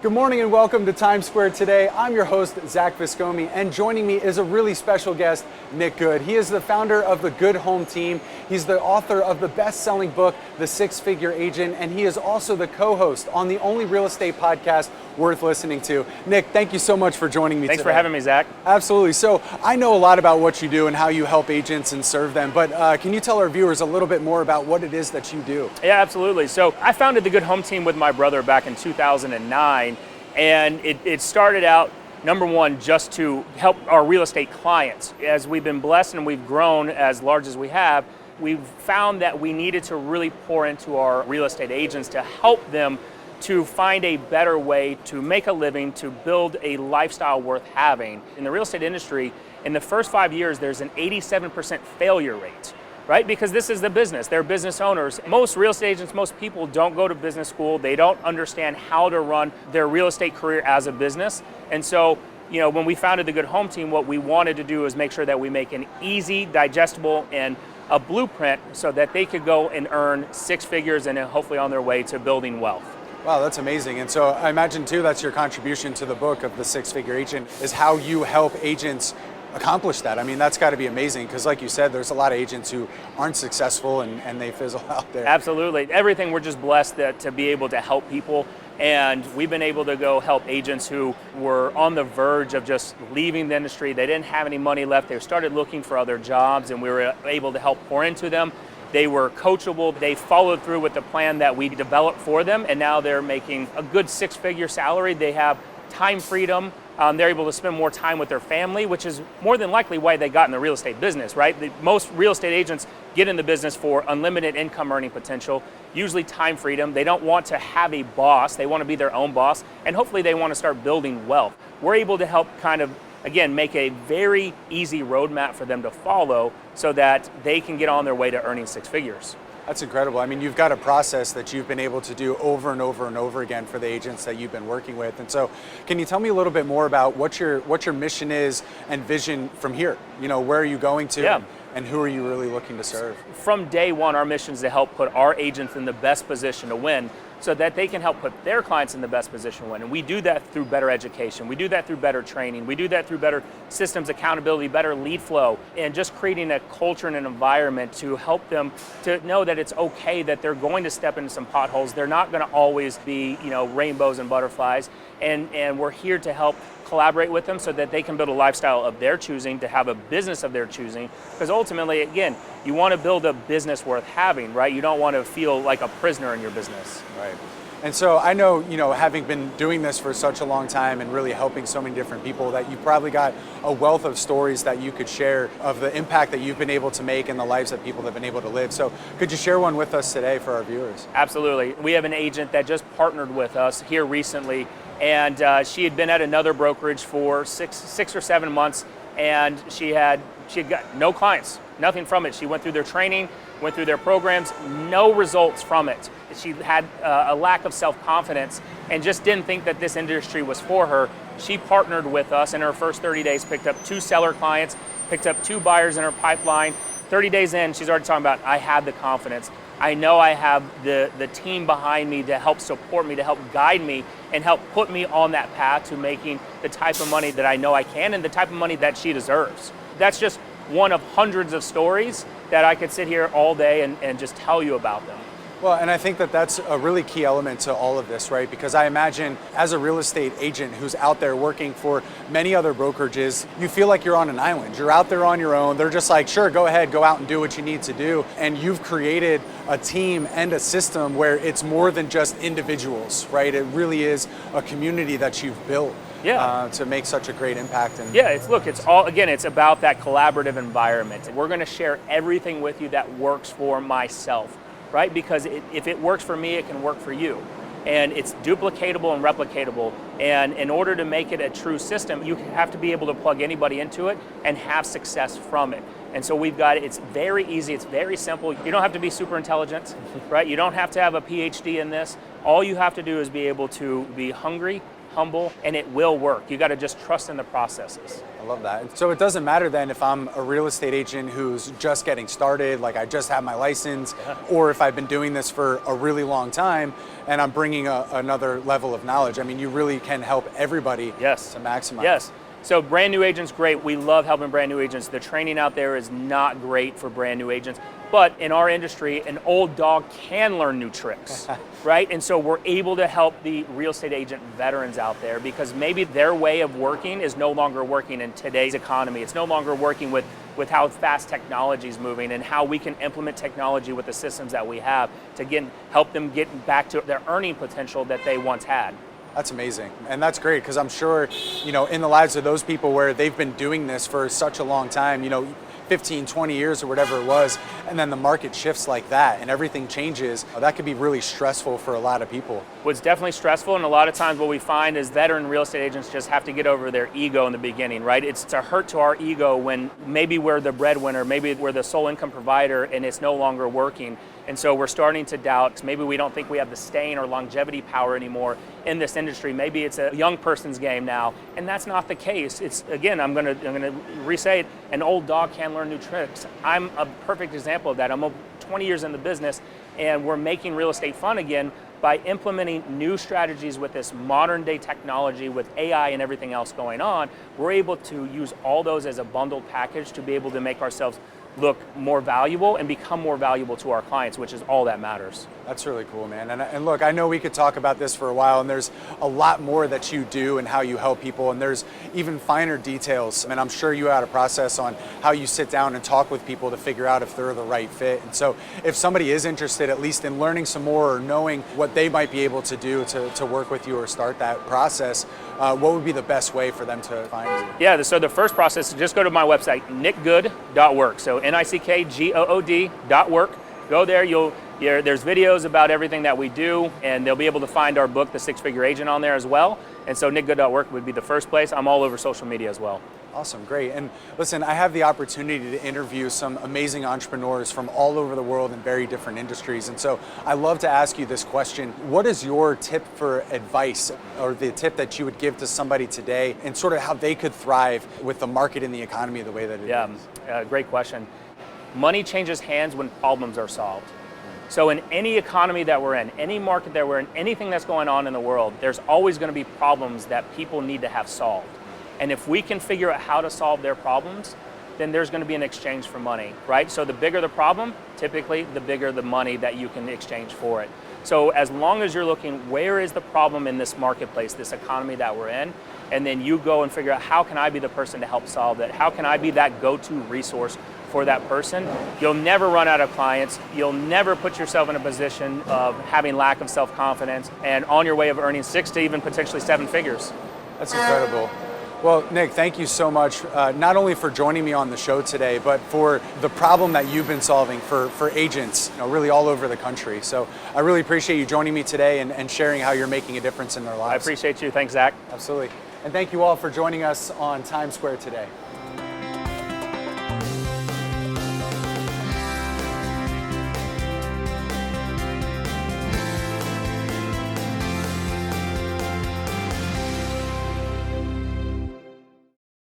Good morning and welcome to Times Square today. I'm your host, Zach Viscomi, and joining me is a really special guest, Nick Good. He is the founder of the Good Home Team. He's the author of the best-selling book, The Six-Figure Agent, and he is also the co-host on the only real estate podcast worth listening to. Nick, thank you so much for joining me Thanks today. for having me, Zach. Absolutely. So I know a lot about what you do and how you help agents and serve them, but can you tell our viewers a little bit more about what it is that you do? Yeah, absolutely. So I founded the Good Home Team with my brother back in 2009, and it started out, number one, just to help our real estate clients. As we've been blessed and we've grown as large as we have, we've found that we needed to really pour into our real estate agents to help them to find a better way to make a living, to build a lifestyle worth having. In the real estate industry, in the first 5 years, there's an 87% failure rate, right? Because this is the business, they're business owners. Most real estate agents, most people don't go to business school. They don't understand how to run their real estate career as a business. And so, you know, when we founded the Good Home Team, what we wanted to do is make sure that we make an easy, digestible, and a blueprint so that they could go and earn six figures and hopefully on their way to building wealth. Wow, that's amazing. And so I imagine too that's your contribution to the book of The Six-Figure Agent, is how you help agents accomplish that. I mean, that's got to be amazing because like you said, there's a lot of agents who aren't successful and they fizzle out there. Absolutely. Everything, we're just blessed to be able to help people. And we've been able to go help agents who were on the verge of just leaving the industry. They didn't have any money left. They started looking for other jobs, and we were able to help pour into them. They were coachable. They followed through with the plan that we developed for them, and now they're making a good six-figure salary. They have time freedom. They're able to spend more time with their family, which is more than likely why they got in the real estate business, right? Most real estate agents get in the business for unlimited income earning potential, usually time freedom. They don't want to have a boss. They want to be their own boss, and hopefully they want to start building wealth. We're able to help kind of, again, make a very easy roadmap for them to follow so that they can get on their way to earning six figures. That's incredible. I mean, you've got a process that you've been able to do over and over and over again for the agents that you've been working with. And so can you tell me a little bit more about what your mission is and vision from here? You know, where are you going to? Yeah. And who are you really looking to serve? From day one, our mission is to help put our agents in the best position to win so that they can help put their clients in the best position to win. And we do that through better education. We do that through better training. We do that through better systems accountability, better lead flow, and just creating a culture and an environment to help them to know that it's okay that they're going to step into some potholes. They're not going to always be, you know, rainbows and butterflies. And we're here to help collaborate with them so that they can build a lifestyle of their choosing, to have a business of their choosing. Because ultimately, again, you want to build a business worth having, right? You don't want to feel like a prisoner in your business. Right. And so I know, you know, having been doing this for such a long time and really helping so many different people, that you probably got a wealth of stories that you could share of the impact that you've been able to make in the lives that people have been able to live. So could you share one with us today for our viewers? Absolutely. We have an agent that just partnered with us here recently, and she had been at another brokerage for six or 7 months, and she had got no clients, nothing from it. She went through their training, went through their programs, no results from it. She had a lack of self-confidence and just didn't think that this industry was for her. She partnered with us in her first 30 days, picked up 2 seller clients, picked up 2 buyers in her pipeline. 30 days in, she's already talking about, I have the confidence. I know I have the team behind me to help support me, to help guide me, and help put me on that path to making the type of money that I know I can and the type of money that she deserves. That's just one of hundreds of stories that I could sit here all day and just tell you about them. Well, and I think that that's a really key element to all of this, right? Because I imagine as a real estate agent who's out there working for many other brokerages, you feel like you're on an island. You're out there on your own. They're just like, sure, go ahead, go out and do what you need to do. And you've created a team and a system where it's more than just individuals, right? It really is a community that you've built. Yeah. To make such a great impact. And yeah, it's about that collaborative environment. We're going to share everything with you that works for myself, right? Because if it works for me, it can work for you. And it's duplicatable and replicatable. And in order to make it a true system, you have to be able to plug anybody into it and have success from it. And so we've got it. It's very easy. It's very simple. You don't have to be super intelligent, right? You don't have to have a PhD in this. All you have to do is be able to be hungry, humble, and it will work. You got to just trust in the processes. I love that. So it doesn't matter then if I'm a real estate agent who's just getting started, like I just have my license, or if I've been doing this for a really long time and I'm bringing another level of knowledge. I mean, you really can help everybody to maximize. Yes. So brand new agents, great. We love helping brand new agents. The training out there is not great for brand new agents. But in our industry, an old dog can learn new tricks, right? And so we're able to help the real estate agent veterans out there because maybe their way of working is no longer working in today's economy. It's no longer working with how fast technology is moving and how we can implement technology with the systems that we have to help them get back to their earning potential that they once had. That's amazing. And that's great because I'm sure, in the lives of those people where they've been doing this for such a long time, 15, 20 years or whatever it was, and then the market shifts like that and everything changes, that could be really stressful for a lot of people. Well, it's definitely stressful, and a lot of times what we find is veteran real estate agents just have to get over their ego in the beginning, right? It's a hurt to our ego when maybe we're the breadwinner, maybe we're the sole income provider, and it's no longer working. And so we're starting to doubt, maybe we don't think we have the staying or longevity power anymore in this industry. Maybe it's a young person's game now, and that's not the case. It's, again, I'm gonna re-say it, an old dog can learn new tricks. I'm a perfect example of that. I'm 20 years in the business, and we're making real estate fun again by implementing new strategies with this modern day technology, with AI and everything else going on. We're able to use all those as a bundled package to be able to make ourselves look more valuable and become more valuable to our clients, which is all that matters. That's really cool, man. And look, I know we could talk about this for a while, and there's a lot more that you do and how you help people, and there's even finer details. And I'm sure you had a process on how you sit down and talk with people to figure out if they're the right fit. And so if somebody is interested at least in learning some more or knowing what they might be able to do to work with you or start that process, what would be the best way for them to find you? Yeah, so the first process is just go to my website, nickgood.work. So nickgood.work. Go there, there's videos about everything that we do, and they'll be able to find our book, The Six-Figure Agent, on there as well. And so nickgood.work would be the first place. I'm all over social media as well. Awesome, great. And listen, I have the opportunity to interview some amazing entrepreneurs from all over the world in very different industries. And so I love to ask you this question. What is your tip for advice, or the tip that you would give to somebody today, and sort of how they could thrive with the market and the economy the way that it is? Great question. Money changes hands when problems are solved. So in any economy that we're in, any market that we're in, anything that's going on in the world, there's always going to be problems that people need to have solved. And if we can figure out how to solve their problems, then there's going to be an exchange for money, right? So the bigger the problem, typically the bigger the money that you can exchange for it. So as long as you're looking, where is the problem in this marketplace, this economy that we're in, and then you go and figure out how can I be the person to help solve that? How can I be that go-to resource for that person? You'll never run out of clients. You'll never put yourself in a position of having lack of self-confidence and on your way of earning 6 to even potentially 7 figures. That's incredible. Well, Nick, thank you so much, not only for joining me on the show today, but for the problem that you've been solving for agents, really all over the country. So I really appreciate you joining me today and sharing how you're making a difference in their lives. I appreciate you. Thanks, Zach. Absolutely. And thank you all for joining us on Times Square today.